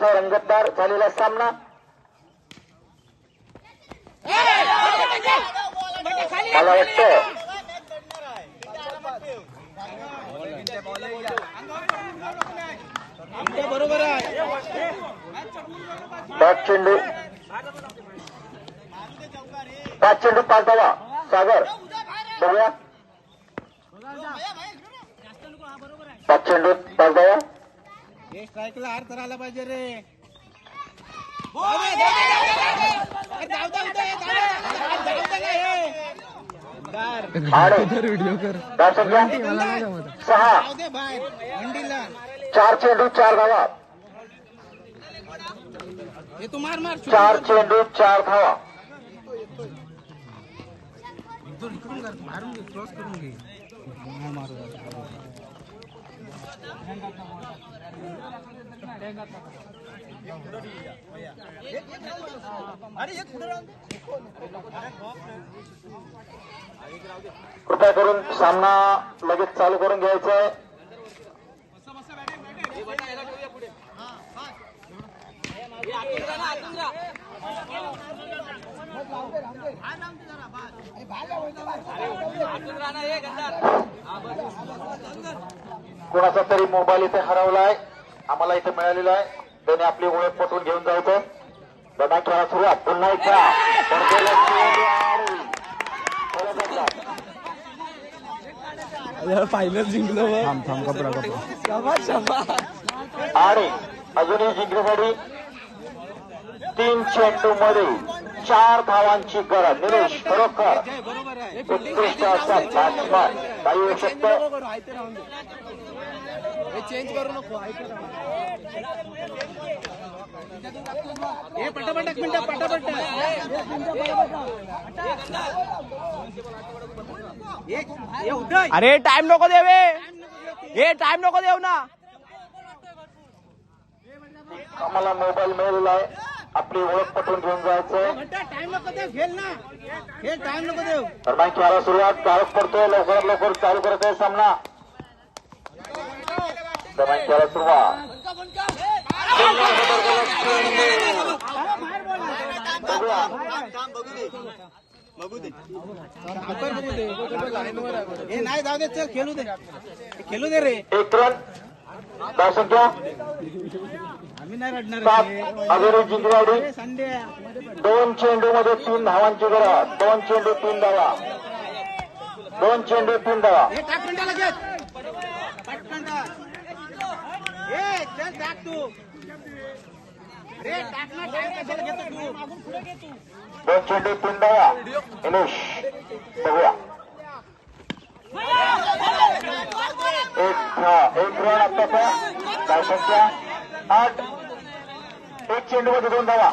अतिशय रंगतदार झालेला सामना. मला वाटतं बरोबर आहे. पाच चेंडू 5 धावा. सागर बघूया 5 चेंडू 5 धावा. हे स्ट्राईकला अर्थ आला पाहिजे रे. व्हिडिओ कर. धाव संख्या 6. 4 चेंडू 4 धावा. हे तू मार मार. 4 चेंडू 4 धावा. मारून घे, क्रॉस करून घे. कृपया करून सामना लगेच चालू करून घ्यायचा आहे. कोणाचा तरी मोबाईल इथे हरवलाय. आम्हाला इथे मिळालेला आहे. त्याने आपली ओळख पटवून घेऊन जायचं. दरम्यान खेळा सुरुवात. पुन्हा एकदा फायनल जिंकलो. आणि अजूनही जिंकण्यासाठी 3 चेंडू मध्ये 4 धावांची गरज. निलेश खरोखर उत्कृष्ट असा बॅट्समॅन. काही होऊ शकतं. चेंज करू नको. हे पटापट 1 मिनिट पटापट. अरे टाइम नको देवे. हे टाइम नको देऊ ना. आम्हाला मोबाईल मिळालेला आहे. आपली ओळख पटवून घेऊन जायचंय. टाइम नको देऊ. खेळ ना. हे टाइम नको देऊ. दरम्यान खेळाला सुरुवात. काळोख पडतोय. लवकरात लवकर चालू करत आहे सामना. दरम्यान खेळाला सुरुवात. हे नाही जाऊ दे. चल खेळू दे. खेळू दे रे. 1 रन. धाव संख्या आम्ही नाही रडणार. 7. अजूनही जिंकण्यासाठी संडे 2 चेंडू मध्ये 3 धावांची गरज. 2 चेंडू 3 धावा. 2 चेंडू 3 धावा. हे टाक मिनिटा लगेच. पटकन टाक. हे चल टाक तू. रे टाक ना. टाइम कशाला घेतो तू. मागून पुढे घे तू. 2 चेंडू 3 धावा. निलेश बघूया. 1 रन आत्ताचा. धाव संख्या 8. 1 चेंडू मध्ये 2 धावा.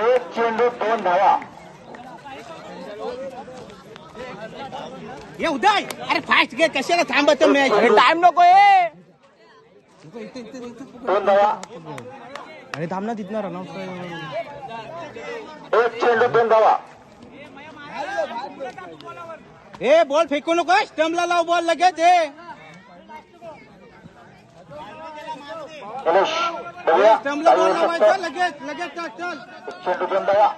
1 चेंडू 2 धावा. ये उदय. अरे फास्ट घे. कशाला थांबतो मॅच. टाइम नको हे. 2 धावा. अरे थांब ना तिथनं रनआउट. 1 चेंडू 2 धावा. ए बॉल फेकू नको. स्टंपला लाव बॉल लगेच. निलेश बघूया. स्टंपला काही बॉल होऊ लावायचा. शकतं. लगेच लगेच टाक. चल 1 चेंडू 2 धावा.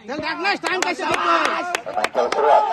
चल टाक ना. टाइम कशा घेतो. सुरुवात.